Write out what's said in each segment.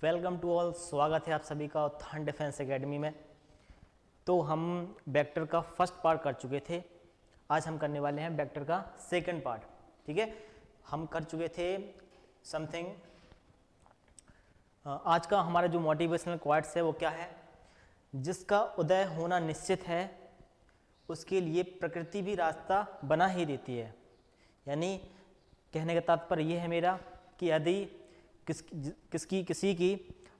Welcome to all. स्वागत है आप सभी का उत्थान डिफेंस एकेडमी में। तो हम वेक्टर का फर्स्ट पार्ट कर चुके थे, आज हम करने वाले हैं वेक्टर का सेकंड पार्ट। ठीक है, हम कर चुके थे समथिंग। आज का हमारा जो मोटिवेशनल क्वाइट्स है वो क्या है? जिसका उदय होना निश्चित है उसके लिए प्रकृति भी रास्ता बना ही देती है। यानी कहने का तात्पर्य ये है मेरा कि यदि किसी की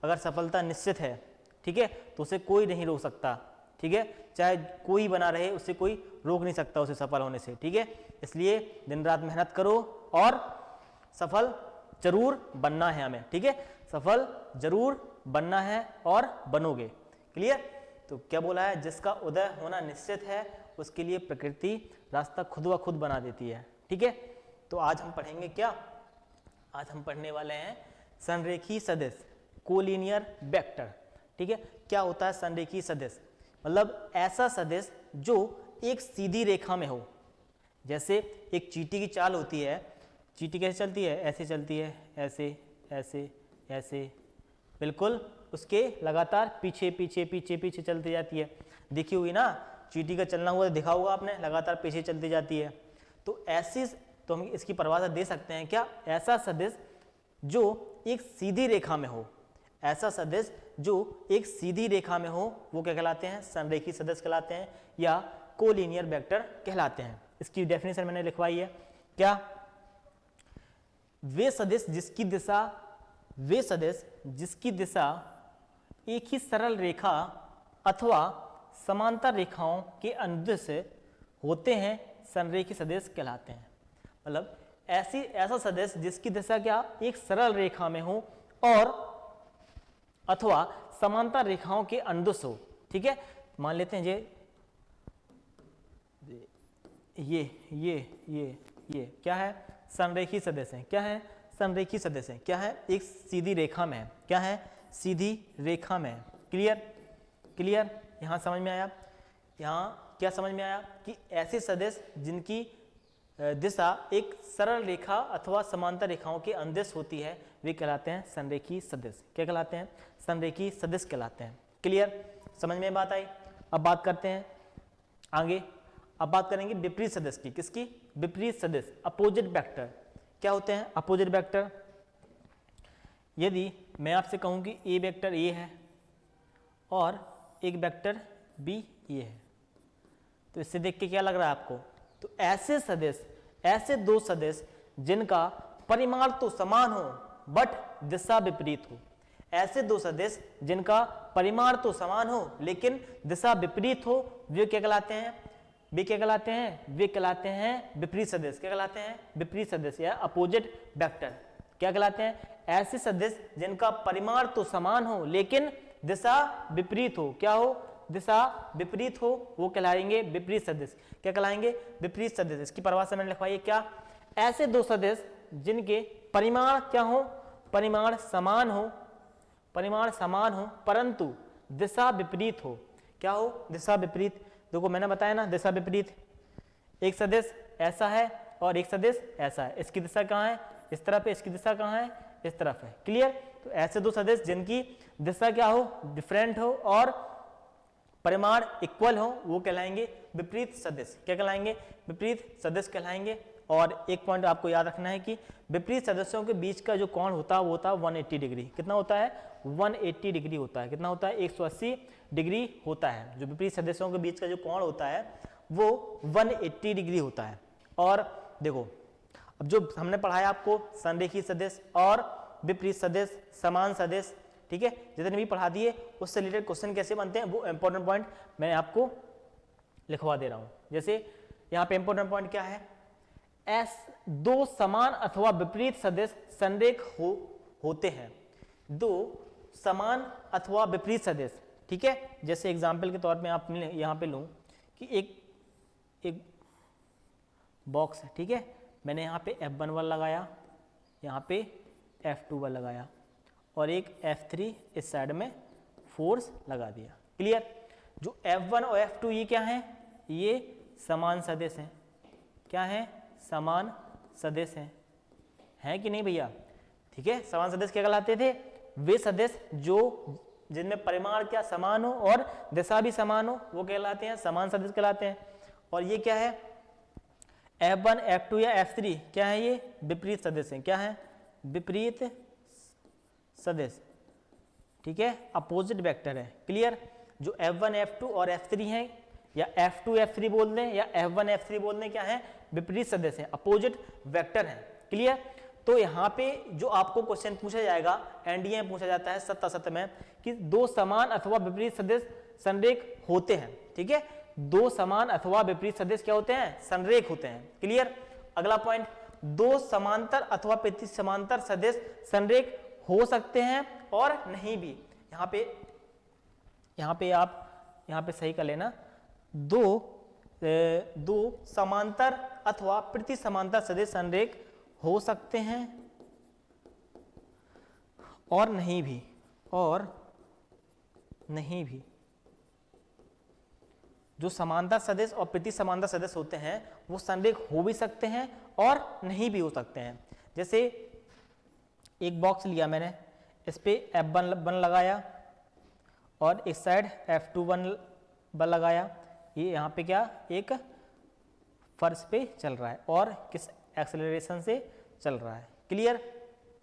अगर सफलता निश्चित है, ठीक है, तो उसे कोई नहीं रोक सकता। ठीक है, चाहे कोई बना रहे उसे कोई रोक नहीं सकता उसे सफल होने से। ठीक है, इसलिए दिन रात मेहनत करो और सफल जरूर बनना है हमें। ठीक है, सफल जरूर बनना है और बनोगे। क्लियर? तो क्या बोला है? जिसका उदय होना निश्चित है उसके लिए प्रकृति रास्ता खुद ब खुद बना देती है। ठीक है, तो आज हम पढ़ेंगे क्या? आज हम पढ़ने वाले हैं संरेखी सदिश, कोलिनियर वेक्टर। ठीक है, क्या होता है संरेखी सदिश? मतलब ऐसा सदिश जो एक सीधी रेखा में हो। जैसे एक चींटी की चाल होती है, चींटी कैसे चलती है? ऐसे चलती है, ऐसे ऐसे ऐसे, बिल्कुल उसके लगातार पीछे पीछे पीछे पीछे चलती जाती है। देखी हुई ना, चींटी का चलना हुआ देखा होगा आपने, लगातार पीछे चलती जाती है। तो ऐसी, तो हम इसकी परिभाषा दे सकते हैं क्या? ऐसा सदिश जो एक सीधी रेखा में हो, ऐसा सदिश जो एक सीधी रेखा में हो वो क्या कहलाते हैं? संरेखी सदिश कहलाते हैं या कोलिनियर वेक्टर कहलाते हैं। इसकी डेफिनेशन मैंने लिखवाई है। क्या? वे सदिश जिसकी दिशा एक ही सरल रेखा अथवा समांतर रेखाओं के अनुदिश होते हैं संरेखी सदिश कहलाते हैं। मतलब ऐसा सदिश जिसकी दिशा क्या एक सरल रेखा में हो और अथवा समांतर रेखाओं के अनुदिश हो। ठीक है, मान लेते हैं ये क्या है? संरेखी सदिश है। क्या है? संरेखी सदिश है। क्या है? एक सीधी रेखा में है। क्या है? सीधी रेखा में है। क्लियर? यहां समझ में आया? यहां क्या समझ में आया कि ऐसे सदिश जिनकी दिशा एक सरल रेखा अथवा समांतर रेखाओं के अनुदिश होती है वे कहलाते हैं संरेखी सदिश। क्या कहलाते हैं? संरेखी सदिश कहलाते हैं। क्लियर? समझ में बात आई? अब बात करते हैं आगे। अब बात करेंगे विपरीत सदिश की। किसकी? विपरीत सदिश, अपोजिट वेक्टर। क्या होते हैं अपोजिट वेक्टर? यदि मैं आपसे कहूं कि ए वेक्टर ए है और एक वेक्टर बी ये है, तो इससे देख के क्या लग रहा है आपको? तो ऐसे सदिश, ऐसे दो सदिश जिनका परिमाण तो समान हो बट दिशा विपरीत हो। ऐसे दो सदिश जिनका परिमाण तो समान हो लेकिन दिशा विपरीत हो, वे क्या कहलाते हैं? वे क्या कहलाते हैं? वे कहलाते हैं विपरीत सदिश। क्या कहलाते हैं? विपरीत सदिश या अपोजिट वेक्टर। क्या कहलाते हैं? ऐसे सदिश जिनका परिमाण तो समान हो लेकिन दिशा विपरीत हो। क्या हो? दिशा विपरीत हो, वो कहलाएंगे विपरीत सदिश। क्या कहलाएंगे? विपरीत सदिश। इसकी परिभाषा मैंने लिखवाई है। क्या? ऐसे दो सदिश जिनके परिमाण क्या हो? परिमाण समान हो परंतु दिशा विपरीत हो। क्या हो? दिशा विपरीत। देखो मैंने बताया ना, दिशा विपरीत। एक सदिश ऐसा है और एक सदिश ऐसा है। इसकी दिशा कहाँ है? इस तरफ है। इसकी दिशा कहाँ है? इस तरफ है। क्लियर? तो ऐसे दो सदिश जिनकी दिशा क्या हो? डिफरेंट हो और परिमाण इक्वल हो, वो कहलाएंगे विपरीत सदिश। क्या कहलाएंगे? विपरीत सदिश कहलाएंगे। और एक पॉइंट आपको याद रखना है कि विपरीत सदस्यों के बीच का जो कोण होता है वो होता है 180 डिग्री। कितना होता है? 180 डिग्री होता है। कितना होता है? 180 डिग्री होता है। जो विपरीत सदस्यों के बीच का जो कोण होता है वो 180 डिग्री होता है। और देखो, अब जो हमने पढ़ाया आपको संरेखी सदिश और विपरीत सदिश, समान सदिश, ठीक है, जितने भी पढ़ा दिए उससे रिलेटेड क्वेश्चन कैसे बनते हैं वो इंपॉर्टेंट पॉइंट मैं आपको लिखवा दे रहा हूं। जैसे यहां पे इंपॉर्टेंट पॉइंट क्या है? दो समान अथवा विपरीत सदिश संरेख होते हैं। दो समान अथवा विपरीत सदिश, ठीक है। जैसे एग्जाम्पल के तौर पे आप यहां पे लूं कि एक बॉक्स है, ठीक है, मैंने यहाँ पे F11 लगाया, यहाँ पे F21 लगाया और एक F3 इस साइड में फोर्स लगा दिया। क्लियर? जो F1 और F2 ये क्या है? ये समान सदिश हैं। क्या है? समान सदिश हैं। है कि नहीं भैया? ठीक है, समान सदिश क्या कहलाते थे? वे सदिश जो जिनमें परिमाण क्या समान हो और दिशा भी समान हो वो कहलाते हैं समान सदिश कहलाते हैं। और ये क्या है, F1 F2 या F3 क्या है, ये विपरीत सदिश है। क्या है, विपरीत सदिश, ठीक है, अपोजिट वेक्टर है। क्लियर, जो F1 F2 और F3 हैं या F2 F3 बोल दें या F1 F3 बोल दें, क्या है, विपरीत सदिश हैं, अपोजिट वेक्टर हैं। क्लियर, तो यहाँ पे जो आपको क्वेश्चन पूछा जाएगा एनडीए में पूछा जाता है 7 में कि दो समान अथवा विपरीत सदिश संरेख होते हैं। ठीक है, दो समान अथवा विपरीत सदिश क्या होते हैं, संरेख होते हैं। क्लियर, अगला पॉइंट, दो समांतर अथवा प्रति समांतर सदिश संरेख हो सकते हैं और नहीं भी। यहाँ पे आप यहाँ पे सही कर लेना, दो समांतर अथवा प्रति समांतर सदिश संरेख हो सकते हैं और नहीं भी, जो समांतर सदिश और प्रति समांतर सदिश होते हैं वो संरेख हो भी सकते हैं और नहीं भी हो सकते हैं। जैसे एक बॉक्स लिया मैंने, इस पे F1 लगाया और इस साइड F2 लगाया, ये यहाँ पे क्या एक फर्श पे चल रहा है और किस एक्सेलरेशन से चल रहा है। क्लियर,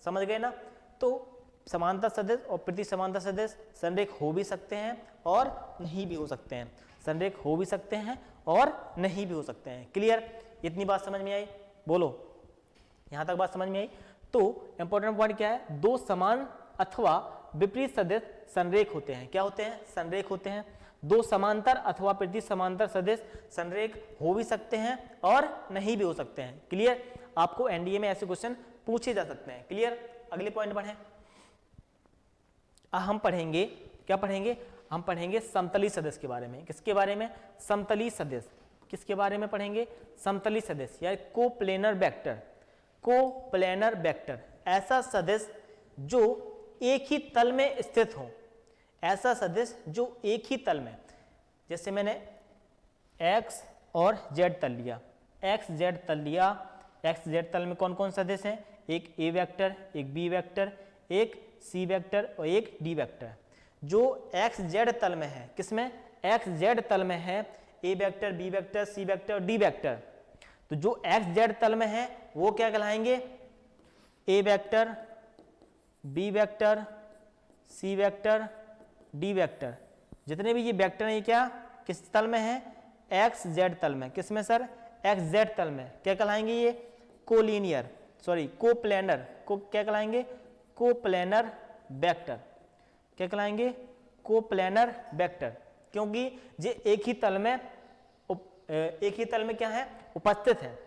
समझ गए ना। तो समांतर सदिश और प्रति समांतर सदिश संरेख हो भी सकते हैं और नहीं भी हो सकते हैं, संरेख हो भी सकते हैं और नहीं भी हो सकते हैं। क्लियर, इतनी बात समझ में आई, बोलो यहां तक बात समझ में आई। तो इंपॉर्टेंट पॉइंट क्या है, दो समान अथवा विपरीत सदिश संरेख होते हैं। क्या होते हैं, संरेख होते हैं। दो समांतर अथवा प्रति समांतर सदिश संरेख हो भी सकते हैं और नहीं भी हो सकते हैं। क्लियर, आपको एनडीए में ऐसे क्वेश्चन पूछे जा सकते हैं। क्लियर, अगले पॉइंट बढ़े, हम पढ़ेंगे, क्या पढ़ेंगे, हम पढ़ेंगे समतली सदिश के बारे में। किसके बारे में, समतली सदिश। किसके बारे में पढ़ेंगे, समतली सदिश या कोप्लेनर वेक्टर। कोप्लेनर वेक्टर, ऐसा सदिश जो एक ही तल में स्थित हो, ऐसा सदिश जो एक ही तल में, जैसे मैंने x और z तल लिया, x z तल लिया, x z तल में कौन कौन सदिश हैं, एक a वेक्टर, एक b वेक्टर, एक c वेक्टर और एक d वेक्टर। जो x z तल में है, किसमें, x z तल में है, a vector, b vector, c vector और d वेक्टर। तो जो x z तल में है वो क्या कहलाएंगे, a vector, b vector, c vector, d vector. जितने भी ये वेक्टर हैं ये क्या किस तल में है, x z तल में। किसमें सर, x z तल में। क्या कहलाएंगे ये, कोलिनियर, सॉरी कोप्लेनर, को क्या कहलाएंगे, कोप्लेनर वेक्टर। क्या कहलाएंगे, कोप्लेनर वेक्टर, क्योंकि ये एक ही तल में क्या है, उपस्थित है।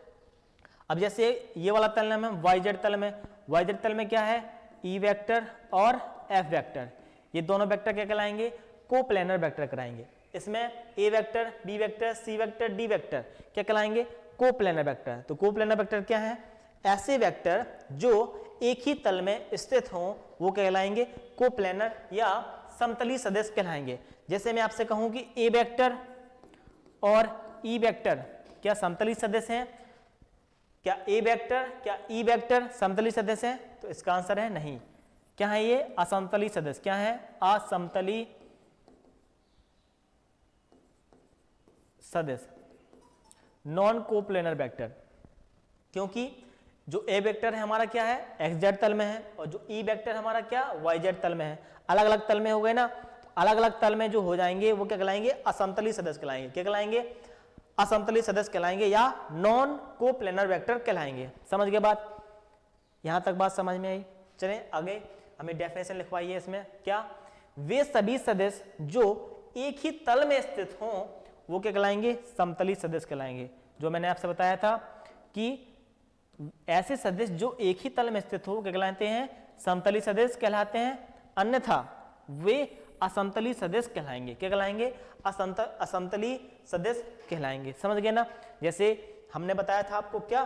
अब जैसे ये वाला तल में yz तल में, yz तल में क्या है, e वेक्टर और f वेक्टर। ये दोनों वेक्टर क्या कहलाएंगे, कोप्लेनर वेक्टर कहलाएंगे। इसमें a vector, b vector, c vector, d vector क्या कहलाएंगे, कोप्लेनर वेक्टर। तो कोप्लेनर वेक्टर क्या है, ऐसे वेक्टर जो एक ही तल में स्थित हों वो कहलाएंगे कोप्लेनर या समतली सदिश कहलाएंगे। जैसे मैं आपसे कहूं कि a वेक्टर और e वेक्टर क्या समतली सदिश हैं, क्या a वेक्टर, क्या e वेक्टर समतली सदिश हैं, तो इसका आंसर है नहीं। क्या है ये, असमतली सदिश। क्या है, असमतली सदिश, नॉन कोप्लेनर वेक्टर। क्योंकि जो a वेक्टर है हमारा क्या है, xz तल में है, और जो e वेक्टर हमारा क्या yz तल में है। अलग अलग तल में हो गए ना, तो अलग अलग तल में जो हो जाएंगे वो क्या कहलाएंगे, असमतली सदिश कहलाएंगे। क्या कहलाएंगे, असमतली सदिश कहलाएंगे या नॉन कोप्लेनर वेक्टर कहलाएंगे। समझ गए बात, यहां तक बात समझ में आई। चलें आगे, हमें डेफिनेशन लिखवाइए इसमें। क्या, वे सभी सदिश जो एक ही तल में स्थित हों वो क्या कहलाएंगे, समतली सदिश कहलाएंगे। जो मैंने आपसे बताया था कि ऐसे सदिश जो एक ही तल में स्थित हो क्या कहलाते हैं, समतली सदिश कहलाते हैं, अन्यथा वे असमतली सदिश कहलाएंगे। क्या कहलाएंगे, असमतली सदिश कहलाएंगे। समझ गए ना। जैसे हमने बताया था आपको क्या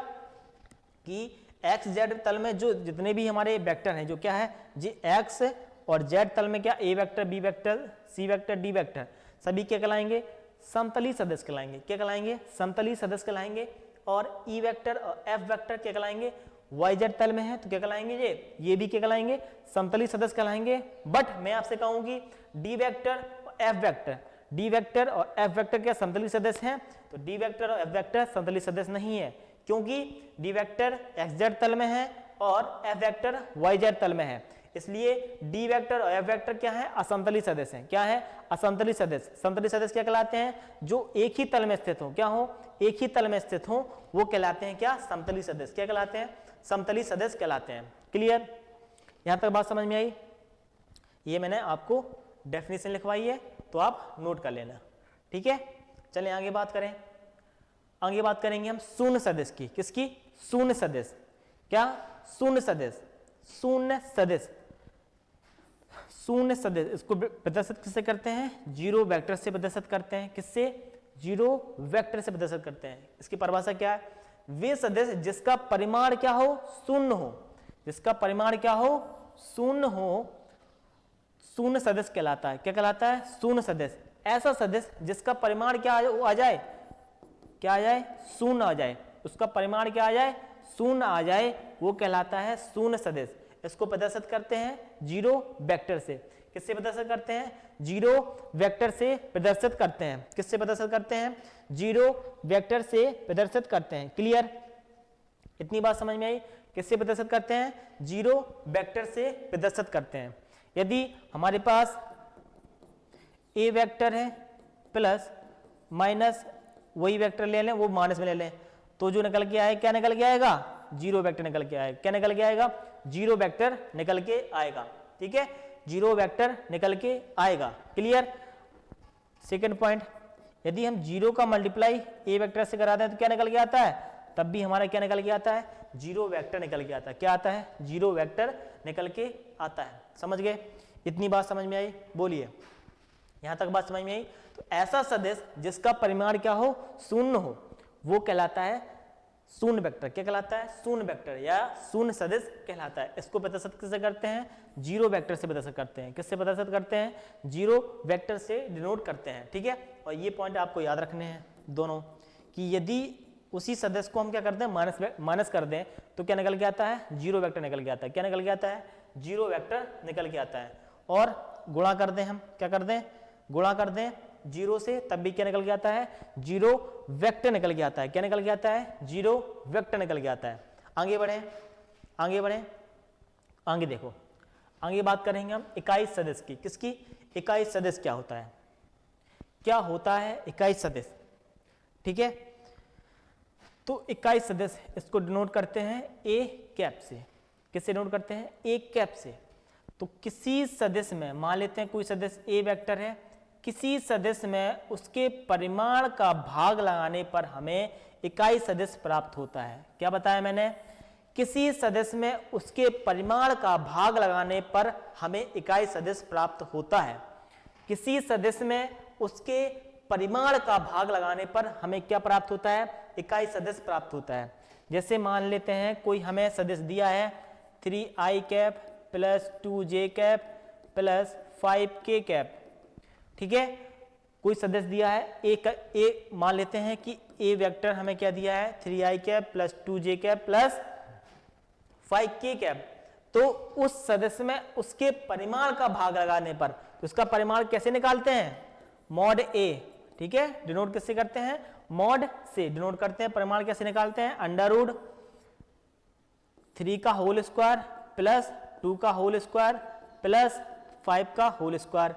कि एक्स जेड तल में जो जितने भी हमारे वेक्टर हैं, जो क्या है जी एक्स और जेड तल में क्या, ए vector, B vector, C vector, D vector, सभी क्या कहलाएंगे, समतली सदिश कहलाएंगे। क्या कहलाएंगे, समतली सदिश कहलाएंगे। और ई वेक्टर और एफ वेक्टर क्या कहलाएंगे, YZ तल में है तो क्या कहलाएंगे ये भी क्या कहलाएंगे, समतली सदिश कहलाएंगे। बट मैं आपसे कहूंगी डी वेक्टर और एफ वेक्टर, डी वेक्टर और एफ वेक्टर क्या समतली सदिश हैं? तो डी वेक्टर और एफ वेक्टर समतली सदिश नहीं है, क्योंकि डी वेक्टर XZ तल में है और एफ वेक्टर YZ तल में है। इसलिए डी वेक्टर और एफ वेक्टर क्या है, असमतली सदिश हैं। क्या है, असमतली सदिश। समतली सदिश क्या कहलाते हैं? जो एक ही तल में स्थित हो, क्या हो, एक ही तल में स्थित हो, वो कहलाते हैं क्या, समतली सदिश। क्या कहलाते हैं? समतली सदिश कहलाते हैं। क्लियर, यहां तक बात समझ में आई? ये मैंने आपको डेफिनेशन लिखवाई है तो आप नोट कर लेना, ठीक है। चलें आगे बात करें। आगे बात करेंगे हम शून्य सदिश की। किसकी? शून्य सदिश। क्या? शून्य सदिश। शून्य सदिश, शून्य सदिश इसको प्रदर्शित किससे करते हैं? जीरो वेक्टर से प्रदर्शित करते हैं। किससे? जीरो वेक्टर से प्रदर्शित करते हैं। इसकी परिभाषा क्या है? वे सदिश जिसका परिमाण क्या हो, शून्य हो, जिसका परिमाण क्या हो, शून्य हो, शून्य सदिश कहलाता है। क्या कहलाता है? शून्य सदिश। ऐसा सदिश जिसका परिमाण क्या आ जाए, क्या आ जाए, शून्य आ जाए, उसका परिमाण क्या आ जाए, शून्य आ जाए, वो कहलाता है शून्य सदिश। इसको प्रदर्शित करते हैं जीरो वेक्टर से। किससे प्रदर्शित करते हैं? जीरो वेक्टर से प्रदर्शित करते हैं। किससे प्रदर्शित करते हैं? जीरो वेक्टर से प्रदर्शित करते हैं। क्लियर, इतनी बात समझ में आई? किससे प्रदर्शित करते हैं? जीरो वेक्टर से प्रदर्शित करते हैं। यदि हमारे पास ए वेक्टर है प्लस माइनस वही वेक्टर ले लें, वो माइनस में ले लें, तो जो निकल के आए, क्या निकल के आएगा? जीरो वेक्टर निकल के आएगा। क्या निकल के आएगा? जीरो वेक्टर निकल के आएगा। ठीक है, जीरो वेक्टर निकल के आएगा। क्लियर। सेकंड पॉइंट, यदि हम जीरो का मल्टीप्लाई ए वेक्टर से करा दें तो क्या निकल के आता है? तब भी हमारा क्या निकल के आता है? जीरो वेक्टर निकल के आता है। क्या आता है? जीरो वेक्टर निकल के आता है। समझ गए? इतनी बात समझ में आई? बोलिए, यहां तक बात समझ में आई? तो ऐसा सदिश जिसका परिमाण क्या हो, शून्य हो, वो कहलाता है शून्य वेक्टर। क्या कहलाता है? शून्य वेक्टर या शून्य सदिश कहलाता है। इसको प्रदर्शित किससे करते हैं? जीरो वेक्टर से प्रदर्शित करते हैं। किससे प्रदर्शित करते हैं? जीरो वेक्टर से डिनोट करते हैं। ठीक है, और ये पॉइंट आपको याद रखने हैं दोनों, कि यदि उसी सदिश को हम क्या करते हैं, माइनस कर दें, तो क्या निकल के आता है? जीरो वेक्टर निकल के आता है। क्या निकल के आता है? जीरो वेक्टर निकल के आता है। और गुणा कर दें, हम क्या कर दें, गुणा कर दें जीरो से, तब भी क्या निकल के आता है? जीरो वेक्टर निकल के आता है। क्या निकल के आता है? जीरो वेक्टर निकल के आता है। आगे बढ़े, आगे बढ़े, आगे देखो, आगे बात करेंगे हम इकाई सदिश की। किसकी? इकाई सदिश क्या होता है? क्या होता है इकाई सदिश? ठीक है, तो इकाई सदिश इसको डिनोट करते हैं ए कैप से। किससे डिनोट करते हैं? ए कैप से। तो किसी सदिश में, मान लेते हैं कोई सदिश ए वेक्टर है, किसी सदिश में उसके परिमाण का भाग लगाने पर हमें इकाई सदिश प्राप्त होता है। क्या बताया मैंने? किसी सदिश में उसके परिमाण का भाग लगाने पर हमें इकाई सदिश प्राप्त होता है। किसी सदिश में उसके परिमाण का भाग लगाने पर हमें क्या प्राप्त होता है? इकाई सदिश प्राप्त होता है। जैसे मान लेते हैं कोई हमें सदिश दिया है 3i cap plus 2j cap plus 5k cap. ठीक है, कोई सदिश दिया है ए, मान लेते हैं कि ए वेक्टर हमें क्या दिया है? 3i cap plus 2j cap plus 5k cap. तो उस सदिश में उसके परिमाण का भाग लगाने पर, तो उसका परिमाण कैसे निकालते हैं? मॉड ए। ठीक है, डिनोट किससे करते हैं? मॉड से डिनोट करते हैं। परिमाण कैसे निकालते हैं? अंडर रूट 3 का होल स्क्वायर प्लस 2 का होल स्क्वायर प्लस 5 का होल स्क्वायर।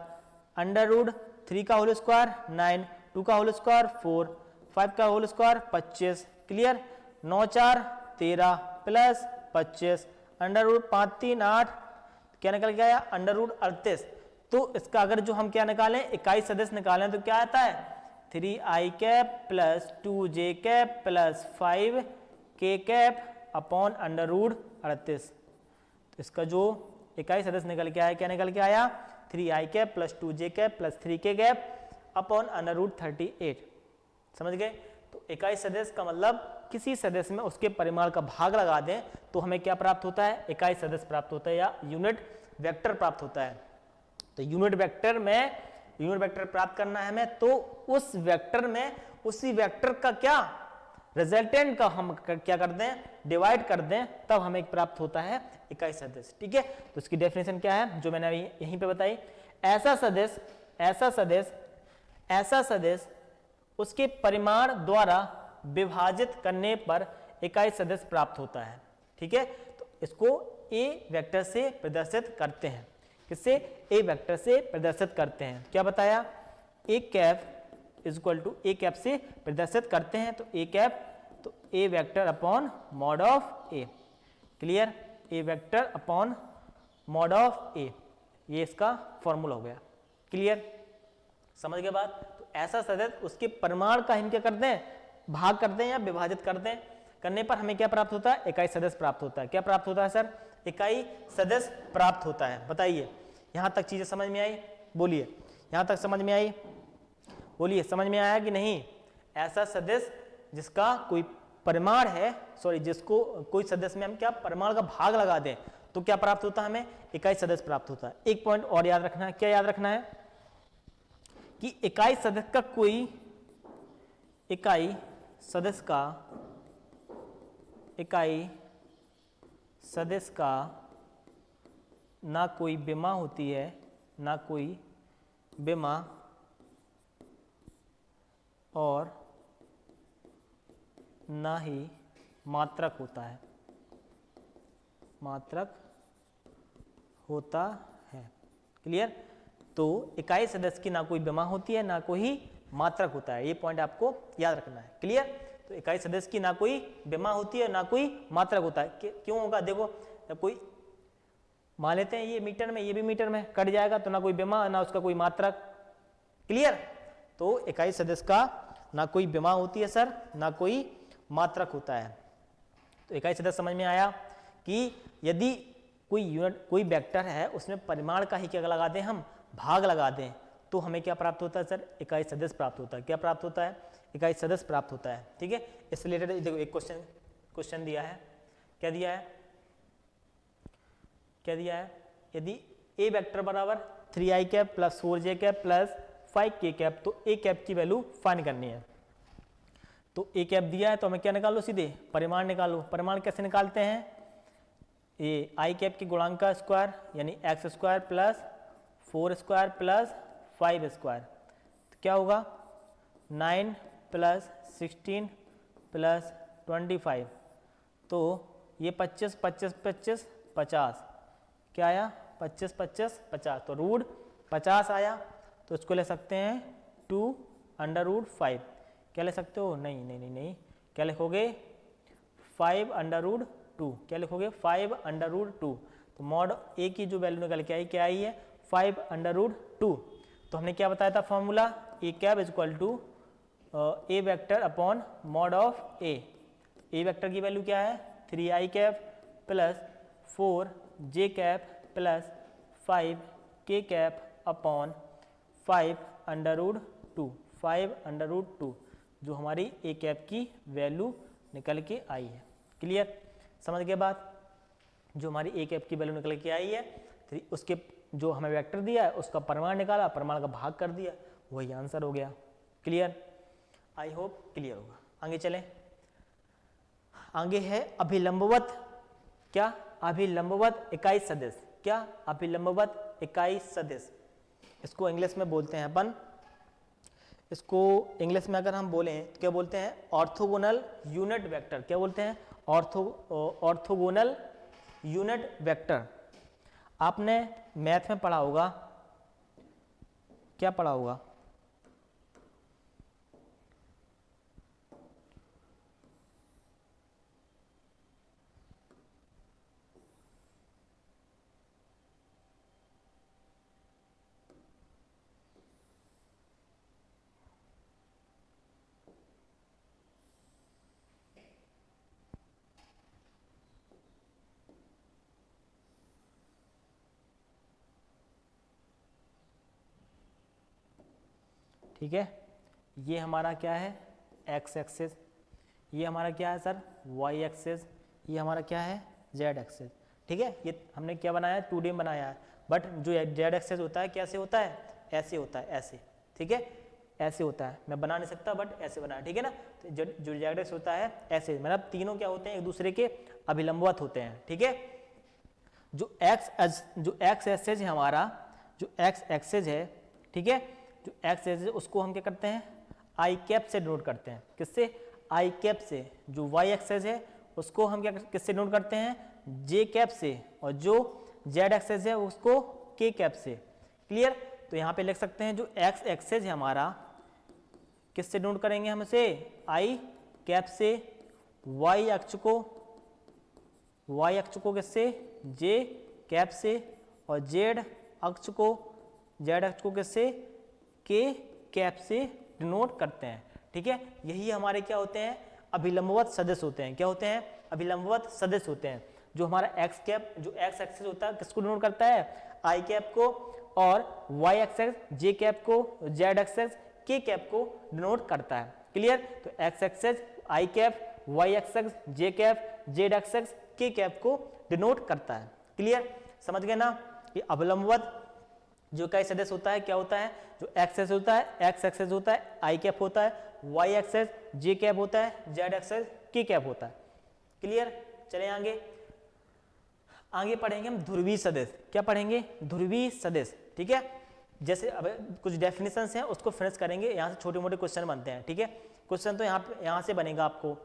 अंडर रूट 3 का होल स्क्वायर 9, 2 का होल स्क्वायर 4, 5 का whole square 25। Clear. 9 4 13 plus 25, under root 5 3 8, क्या निकल के आया? Under root 38। तो इसका अगर जो हम क्या निकालें, इकाई सदिश निकालें, तो क्या आता है? 3i cap plus 2j cap plus 5k cap upon under root 38। इसका जो इकाई सदिश निकल के आया, क्या निकल के आया? 3i cap plus 2j cap plus 3k cap upon under root 38। समझ गए? तो इकाई सदिश का मतलब किसी सदिश में उसके परिमाण का भाग लगा दें तो हमें क्या प्राप्त होता है? इकाई सदिश प्राप्त होता है या यूनिट वेक्टर प्राप्त होता है। तो यूनिट वेक्टर में, यूनिट वेक्टर प्राप्त करना है हमें, तो उस वेक्टर में उसी वेक्टर का क्या रिजल्टेंट का हम क्या कर दें, डिवाइड कर दें, तब हमें प्राप्त होता है इकाई सदिश। ठीक है, तो इसकी डेफिनेशन क्या है जो मैंने अभी यहीं पे बताई, ऐसा सदिश उसके परिमाण द्वारा विभाजित करने पर इकाई सदिश प्राप्त होता है। ठीक है, तो इसको ए वेक्टर से प्रदर्शित करते हैं। किससे? ए वेक्टर से प्रदर्शित करते हैं। क्या बताया? A cap is equal to A cap से प्रदर्शित करते हैं। तो ए कैप, तो A vector upon mod of A. Clear? A vector upon mod of A, ये इसका फॉर्मूला हो गया। क्लियर? समझ के बाद? तो ऐसा सदिश उसके परिमाण का हम क्या करते हैं, भाग करते हैं या विभाजित करते हैं, करने पर हमें क्या प्राप्त होता है, इकाई सदिश प्राप्त होता है। क्या प्राप्त होता है सर? इकाई सदिश प्राप्त होता है। बताइए, यहां तक चीजें समझ में आई? बोलिए, यहां तक समझ में आई? बोलिए, समझ में आया कि नहीं? ऐसा सदिश जिसका कोई परिमाण है, सॉरी, जिसको कोई सदिश में हम क्या परिमाण का भाग लगा दें तो क्या प्राप्त होता है, हमें इकाई सदिश प्राप्त होता है। एक पॉइंट और याद रखना है। क्या याद रखना है? कि इकाई सदिश का कोई इकाई सदिश का ना कोई विमा होती है, ना कोई विमा, और ना ही मात्रक होता है, मात्रक होता है। क्लियर? तो इकाई सदिश की ना कोई विमा होती है, ना कोई मात्रक होता है। ये पॉइंट आपको याद रखना है। क्लियर? तो इकाई सदिश की ना कोई विमा होती है, ना कोई मात्रक होता है। क्यों होगा? देखो, जब कोई मान लेते हैं ये मीटर में, ये भी मीटर में कट जाएगा, तो ना कोई विमा, ना उसका कोई मात्रक। क्लियर? तो इकाई सदिश का ना कोई विमा होती है सर, ना कोई मात्रक होता है। तो इकाई सदिश समझ में आया कि यदि कोई यूनिट, कोई वेक्टर है, उसमें परिमाण का ही क्या लगा दें, हम भाग लगा दें, तो हमें क्या प्राप्त होता है सर? इकाई सदिश प्राप्त होता है। क्या प्राप्त होता है? इकाई सदिश प्राप्त होता है। ठीक है, इससे रिलेटेड देखो एक क्वेश्चन दिया है। क्या दिया है? क्या दिया है? यदि ए वेक्टर बराबर 3i cap plus 4j cap plus 5k cap, तो ए कैप की वैल्यू फाइंड करनी है। तो ए कैप दिया है, तो हमें क्या निकालो? सीधे परिमाण निकालो। परिमाण कैसे निकालते हैं? ये आई कैप के गुणांक का स्क्वायर, यानी x square plus 4 square plus 5 square, तो क्या होगा? 9 प्लस 16 प्लस 25, तो ये 25 25 25 50, क्या आया? 25 25 50, तो रूट 50 आया। तो इसको ले सकते हैं 2 अंडर रूट 5। क्या ले सकते हो? नहीं नहीं नहीं नहीं, क्या लिखोगे? 5 अंडर रूट 2। क्या लिखोगे? 5 अंडर रूट 2। तो मॉड ए की जो वैल्यू निकल के आई, क्या आई है? 5 अंडर रूट 2। तो हमने क्या बताया था formula? A cap is equal to A vector upon mod of A. A vector की वैल्यू क्या है? 3i cap plus 4j cap plus 5k cap upon 5 under root 2, 5 under root 2, जो हमारी ए कैप की वैल्यू निकल के आई है। Clear? समझ के बाद? जो हमारी ए कैप की वैल्यू निकल के आई है, तो उसके जो हमें वेक्टर दिया है उसका परिमाण निकाला, परिमाण का भाग कर दिया, वही आंसर हो गया। क्लियर? आई होप क्लियर होगा। आगे चलें। आगे है अभिलंबवत। क्या? अभिलंबवत इकाई सदिश। क्या? अभिलंबवत इकाई सदिश। इसको इंग्लिश में बोलते हैं अपन, इसको इंग्लिश में अगर हम बोलें तो क्या बोलते हैं? Orthogonal unit vector. क्या बोलते हैं? Orthogonal unit vector. आपने मैथ में पढ़ा होगा, क्या पढ़ा होगा? ठीक है, ये हमारा क्या है? X axis. ये हमारा क्या है सर? Y access. ये हमारा क्या है? Z axis. ठीक है, ये हमने क्या बनाया? 2D बनाया है, बट जो जेड एक्सेस होता है कैसे होता है? ऐसे होता है, ऐसे। ठीक है, ऐसे होता है, मैं बना नहीं सकता बट ऐसे बना है, ठीक है ना। तो जो जेड एक्स होता है ऐसे, मतलब तीनों क्या होते हैं, एक दूसरे के अभिलंबवत होते हैं, ठीक है। जो एक्स एक्सेज है हमारा, जो एक्स एक्सेज है, ठीक है, जो एक्स एक्सेज है उसको हम क्या करते हैं, आई कैप से डिनोट करते हैं, किससे, आई कैप से। जो वाई एक्सेज है उसको हम क्या किससे डिनोट करते हैं, जे कैप से, और जो जेड एक्सेज है उसको के कैप से। क्लियर। तो यहाँ पे लिख सकते हैं जो एक्स एक्सेज है हमारा, किससे डिनोट करेंगे हम इसे, आई कैप से, वाई अक्ष को किससे, जे कैप से, और जेड अक्ष को किससे, के कैप से डिनोट करते हैं, ठीक है। यही हमारे क्या होते हैं, अभिलंबवत सदिश होते हैं। क्या होते हैं, अभिलंबवत सदिश होते हैं। जो हमारा एक्स कैप, जो एक्स एक्सिस होता है किसको डिनोट करता है, आई कैप को, और वाई एक्सेस जे कैप को, जेड एक्सेस के कैप को डिनोट करता है। क्लियर। तो एक्स एक्सेस आई कैप, वाई एक्सेस जे कैप, जेड एक्सेस के कैप को डिनोट करता है। क्लियर, समझ गए ना। कि अभिलंबवत जो इकाई सदिश होता है क्या होता है, जो एक्सेस होता है, एक्स एक्सेस होता है, आई कैप होता है, वाई एक्सेस जे कैप होता है, जेड एक्सेस के कैप होता है। क्लियर। चले आगे पढ़ेंगे हम ध्रुवीय सदिश। क्या पढ़ेंगे, ध्रुवीय सदिश, ठीक है। जैसे अब कुछ डेफिनेशंस हैं उसको फिनिश करेंगे, यहाँ से छोटे मोटे क्वेश्चन बनते हैं, ठीक है। क्वेश्चन तो यहाँ से बनेगा आपको,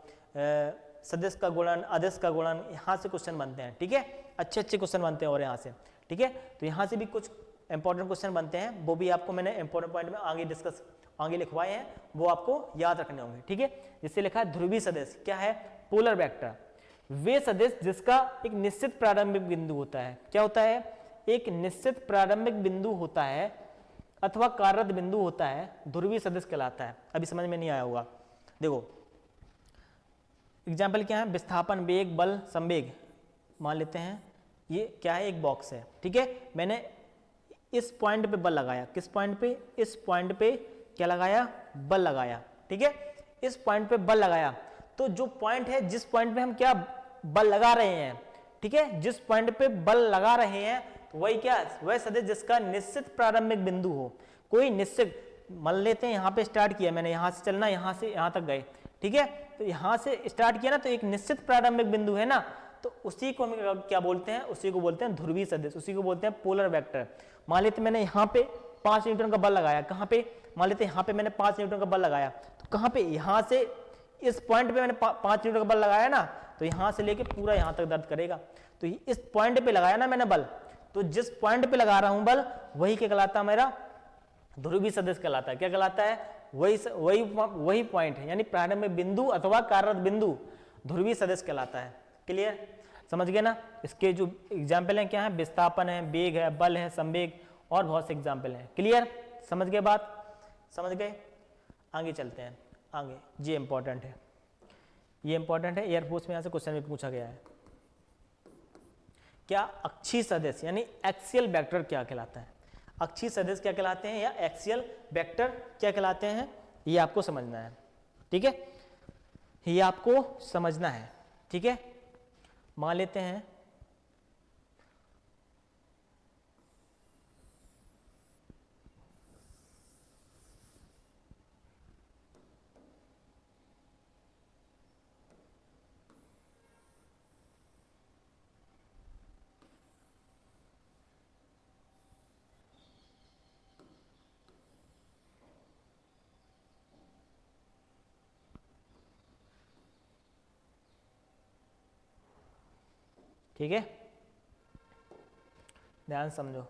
सदिश का गुणन, अदिश का गुणन, यहाँ से क्वेश्चन बनते हैं, ठीक है। अच्छे क्वेश्चन बनते हैं और यहाँ से, ठीक है। तो यहाँ से भी कुछ इंपॉर्टेंट क्वेश्चन बनते हैं, वो भी आपको मैंने इंपॉर्टेंट पॉइंट में आगे लिखवाए हैं, वो आपको याद रखने होंगे, ठीक है। जिससे लिखा है ध्रुवीय सदिश क्या है, पोलर वेक्टर, वे सदिश जिसका एक निश्चित प्रारंभिक बिंदु होता है। क्या होता है, एक निश्चित प्रारंभिक बिंदु होता है अथवा कार्यरत बिंदु होता है, ध्रुवीय सदिश कहलाता है। अभी समझ में नहीं आया होगा, देखो एग्जाम्पल क्या है, विस्थापन वेग बल संवेग मान लेते हैं, ये क्या है, एक बॉक्स है, ठीक है। मैंने इस पॉइंट पे बल लगाया, किस पॉइंट पे, इस पॉइंट पे क्या लगाया, बल लगाया, ठीक है। इस पॉइंट पे बल लगाया, तो जो पॉइंट है, जिस पॉइंट पे हम क्या बल लगा रहे हैं, ठीक है, जिस पॉइंट पे बल लगा रहे हैं, तो वही क्या, वह सदिश जिसका निश्चित प्रारंभिक बिंदु हो। कोई निश्चित, मान लेते हैं यहाँ पे स्टार्ट किया मैंने, यहाँ से चलना, यहाँ से यहाँ तक गए, ठीक है। तो यहाँ से स्टार्ट किया ना, तो एक निश्चित प्रारंभिक बिंदु है ना, तो उसी को हम क्या बोलते हैं, उसी को बोलते हैं ध्रुवीय सदिश, उसी को बोलते हैं पोलर वेक्टर। मान लेते मैंने यहाँ पे 5 न्यूटन का बल लगाया, कहाँ पे, मान लेते यहाँ पे मैंने 5 न्यूटन का बल लगाया, तो कहाँ पे, यहाँ से इस पॉइंट पे मैंने 5 न्यूटन का बल लगाया ना, तो यहाँ से लेके पूरा यहाँ तक दर्द करेगा। तो इस पॉइंट पे लगाया ना मैंने बल, तो जिस पॉइंट पे लगा रहा हूं बल, वही क्या कहलाता है, मेरा ध्रुवीय सदिश कहलाता है। क्या कहलाता है, वही पॉइंट है, यानी प्रारंभिक बिंदु अथवा कार्यरत बिंदु ध्रुवीय सदिश कहलाता है। क्लियर, समझ गए ना। इसके जो एग्जाम्पल हैं क्या है, विस्थापन है, वेग है, बल है, संवेग, और बहुत से एग्जाम्पल हैं। क्लियर, समझ गए बात, समझ गए। आगे चलते हैं, आगे ये इंपॉर्टेंट है, ये इंपॉर्टेंट है, एयरफोर्स में यहाँ से क्वेश्चन भी पूछा गया है। क्या अक्षीय सदिश यानी एक्सियल वेक्टर क्या कहलाता है, अक्षीय सदिश क्या कहलाते हैं, या एक्सियल वेक्टर क्या कहलाते हैं, ये आपको समझना है, ठीक है, ये आपको समझना है, ठीक है। मान लेते हैं ठीक है, ध्यान समझो।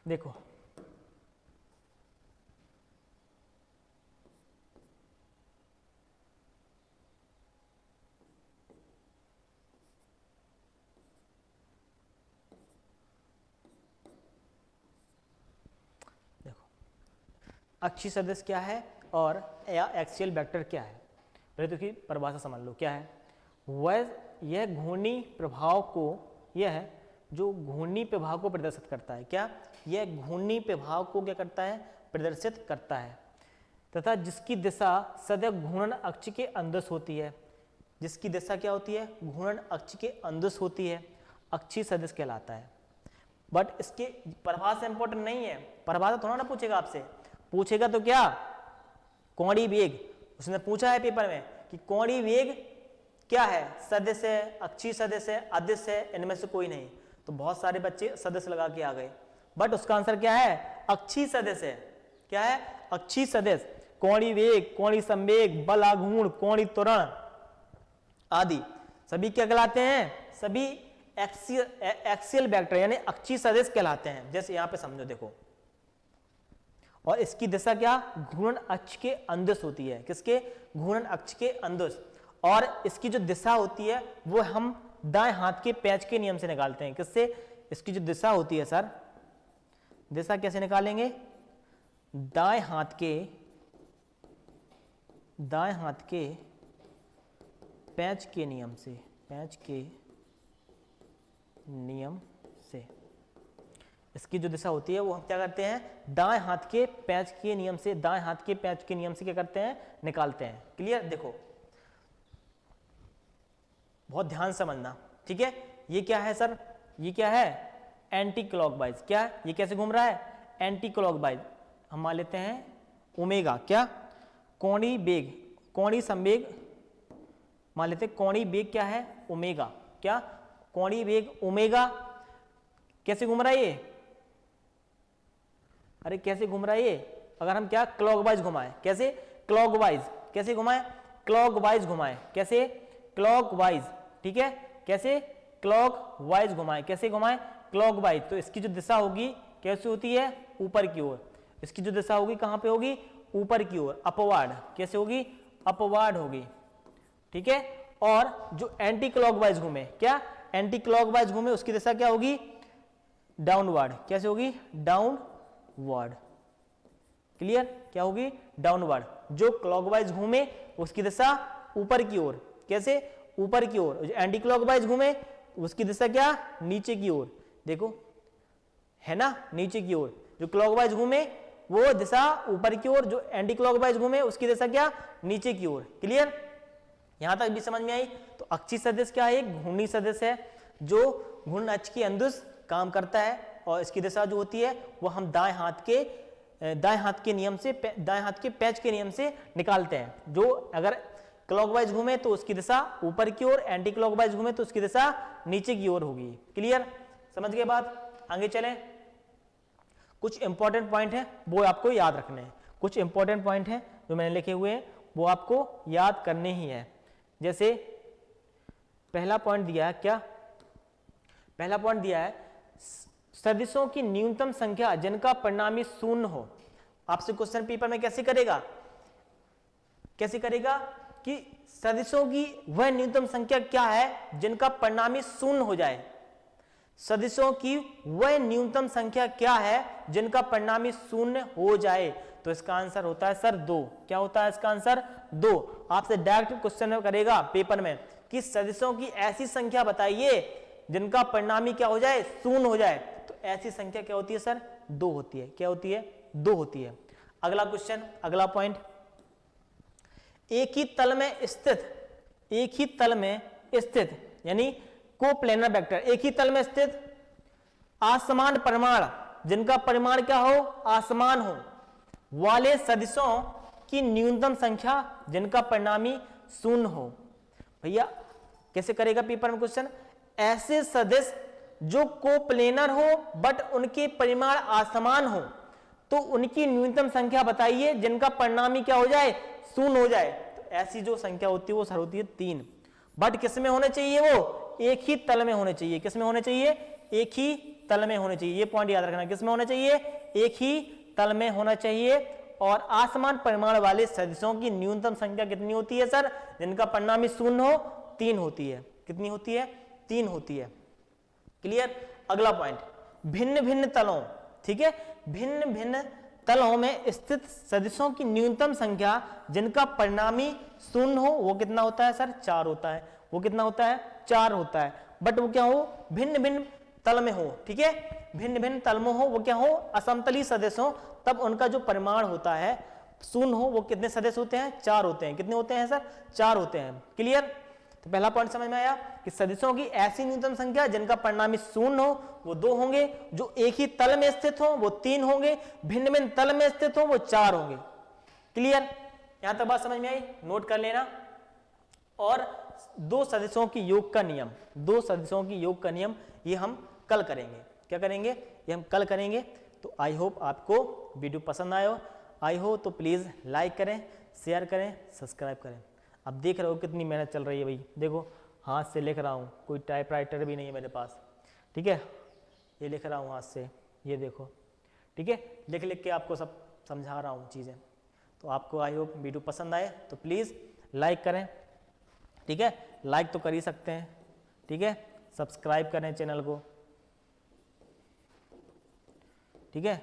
देखो अक्षीय सदिश क्या है और या एक्सियल वेक्टर क्या है, पहले तो इसकी परिभाषा समझ लो क्या है। वह यह घूर्णी प्रभाव को, यह जो घूर्णी प्रभाव को प्रदर्शित करता है, क्या यह घूर्णी प्रभाव को क्या करता है, प्रदर्शित करता है। तथा जिसकी दिशा सदैव घूर्णन अक्ष के अंदर होती है। जिसकी दिशा क्या होती है? घूर्णन अक्ष के अंदर होती है, अक्षीय सदिश कहलाता है। बट इसके परिभाषा इंपॉर्टेंट नहीं है, परिभाषा थोड़ा ना पूछेगा आपसे, पूछेगा तो क्या कोणीय वेग। उसने पूछा है पेपर में कि कोणीय वेग क्या है? सदिश है, अक्षीय सदिश है, अदिश है, इनमें से कोई नहीं। तो बहुत सारे बच्चे सदिश लगा के आ गए, बट उसका आंसर क्या है? अक्षीय सदिश है। क्या है? अक्षीय सदिश। कोणीय वेग, कोणीय संवेग, बल आघूर्ण, कोणीय त्वरण आदि सभी क्या कहलाते हैं? सभी एक्सियल वेक्टर यानी अक्षीय सदिश कहलाते हैं। जैसे यहां पे समझो, देखो, और इसकी दिशा क्या? घूर्णन अक्ष के अंदर होती है। किसके? घूर्णन अक्ष के अंदर। और इसकी जो दिशा होती है वो हम दाएं हाथ के पैच के नियम से निकालते हैं। किससे? इसकी जो दिशा होती है सर, दिशा कैसे निकालेंगे? दाएं हाथ के पैच के नियम से, पैच के नियम से इसकी जो दिशा होती है वो हम क्या करते हैं? दाएं हाथ के पैच के नियम से, दाएं हाथ के पैच के नियम से क्या करते हैं? निकालते हैं। क्लियर? देखो बहुत ध्यान से समझना, ठीक है। ये क्या है सर? ये क्या है? Anti clockwise. क्या है? ये कैसे घूम रहा है? Anti clockwise. हम मान लेते हैं ओमेगा। क्या? कोणीय वेग, कोणीय संवेग मान लेते हैं। कोणीय वेग क्या है? ओमेगा। क्या? कोणीय वेग ओमेगा। कैसे घूम रहा है ये? अरे कैसे घूम रहा है ये? अगर हम क्या क्लॉकवाइज घुमाएं, कैसे? क्लॉकवाइज। कैसे घुमाएं? क्लॉकवाइज घुमाएं। कैसे? क्लॉकवाइज। ठीक है, कैसे? क्लॉकवाइज घुमाएं। कैसे घुमाएं? क्लॉकवाइज। तो इसकी जो दिशा होगी कैसे होती है? ऊपर की ओर। इसकी जो दिशा होगी कहां पे होगी? ऊपर की ओर, अपवार्ड। कैसे होगी? अपवार्ड होगी। ठीक है। और जो एंटी क्लॉकवाइज घूमे, क्या? एंटी क्लॉकवाइज घूमे उसकी दिशा क्या होगी? डाउनवर्ड। कैसे होगी? डाउनवर्ड। क्लियर? क्या होगी? डाउनवर्ड। जो क्लॉकवाइज घूमे उसकी दिशा ऊपर की ओर। कैसे? ऊपर की ओर। जो एंटी क्लॉकवाइज घूमे उसकी दिशा क्या? नीचे की ओर। देखो है ना, नीचे की ओर। जो क्लॉकवाइज घूमे वो दिशा ऊपर की ओर, जो एंटी क्लॉकवाइज घूमे उसकी दिशा क्या? नीचे की ओर। क्लियर? यहां तक भी समझ में आई? तो अक्षीय सदिश क्या है? एक घूर्णी सदिश है जो घूर्णन अक्ष के अंदर काम करता है, और इसकी दिशा जो होती है वो हम दाएं हाथ के नियम से, दाएं हाथ के पैच के नियम से निकालते हैं। जो अगर क्लॉकवाइज घूमे तो उसकी दिशा ऊपर की ओर, एंटी क्लॉकवाइज घूमे तो उसकी दिशा नीचे की ओर होगी। क्लियर? समझ गए बात? आगे चलें। कुछ इंपॉर्टेंट पॉइंट है वो आपको याद रखने हैं। कुछ इंपॉर्टेंट पॉइंट है जो मैंने लिखे हुए हैं वो आपको याद करने ही है। जैसे पहला पॉइंट दिया है, क्या? पहला पॉइंट दिया है सदिशों की न्यूनतम संख्या जिनका परिणामी शून्य हो। आपसे क्वेश्चन पेपर में कैसे करेगा? कैसे करेगा कि सदिशों की वह न्यूनतम संख्या क्या है जिनका परिणामी शून्य हो जाए। सदिशों की वह न्यूनतम संख्या क्या है जिनका परिणामी शून्य हो जाए। तो इसका आंसर होता है सर 2। क्या होता है इसका आंसर? 2। आपसे डायरेक्ट क्वेश्चन करेगा पेपर में कि सदिशों की ऐसी संख्या बताइए जिनका परिणामी क्या हो जाए? शून्य हो जाए। तो ऐसी संख्या क्या होती है सर? 2 होती है। क्या होती है? 2 होती है। अगला क्वेश्चन, अगला पॉइंट, एक ही तल में स्थित यानी कोप्लेनर वेक्टर, एक ही तल में स्थित असमान परिमाण जिनका परिमाण क्या हो? असमान हो वाले सदिशों की न्यूनतम संख्या जिनका परिणामी शून्य हो। भैया कैसे करेगा पेपर में क्वेश्चन? ऐसे सदिश जो कोप्लेनर हो बट उनके परिमाण असमान हो तो उनकी न्यूनतम संख्या बताइए जिनका परिणामी क्या हो जाए? शून्य हो जाए। तो ऐसी जो संख्या होती है वो सर होती है 3। बट किस में होने चाहिए? वो एक ही तल में होने चाहिए। किस में होने चाहिए? एक ही तल में होने चाहिए। ये पॉइंट याद रखना। किस में होना चाहिए? एक ही तल में होना चाहिए। और असमान परिमाण वाले सदिशों की न्यूनतम संख्या कितनी होती है सर जिनका परिणामी शून्य हो? 3 होती है। कितनी होती है? 3 होती है। क्लियर? अगला पॉइंट, भिन्न भिन्न तलों, ठीक है, भिन्न भिन्न तलों में स्थित सदिशों की न्यूनतम संख्या जिनका परिणामी शून्य हो वो कितना होता है सर? 4 होता है। वो कितना होता है? 4 होता है। बट वो क्या हो? भिन्न भिन्न तल में हो। ठीक है, भिन्न भिन्न तल में हो, वो क्या हो? असमतली सदिश हो, तब उनका जो परिमाण होता है शून्य हो वो कितने सदस्य होते हैं? 4 होते हैं। कितने होते हैं सर? 4 होते हैं। क्लियर? तो पहला पॉइंट समझ में आया कि सदस्यों की ऐसी न्यूनतम संख्या जिनका परिणामी शून्य हो वो 2 होंगे, जो एक ही तल में स्थित हो वो 3 होंगे, भिन्न भिन्न तल में स्थित हो वो 4 होंगे। क्लियर? यहां तक बात समझ में आई? नोट कर लेना। और 2 सदस्यों की योग का नियम, 2 सदस्यों की योग का नियम ये हम कल करेंगे। क्या करेंगे? ये हम कल करेंगे। तो आई होप आपको वीडियो पसंद आया हो। आई हो तो प्लीज़ लाइक करें, शेयर करें, सब्सक्राइब करें। अब देख रहे हो कितनी मेहनत चल रही है भाई, देखो हाथ से लिख रहा हूँ, कोई टाइपराइटर भी नहीं है मेरे पास। ठीक है, ये लिख रहा हूँ हाथ से, ये देखो। ठीक है, लिख लिख के आपको सब समझा रहा हूँ चीज़ें। तो आपको आई होप वीडियो पसंद आए तो प्लीज़ लाइक करें। ठीक है, लाइक तो कर ही सकते हैं। ठीक है, सब्सक्राइब करें चैनल को। ठीक है,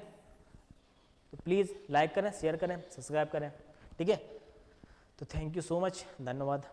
तो प्लीज़ लाइक करें, शेयर करें, सब्सक्राइब करें। ठीक है, तो थैंक यू सो मच, धन्यवाद।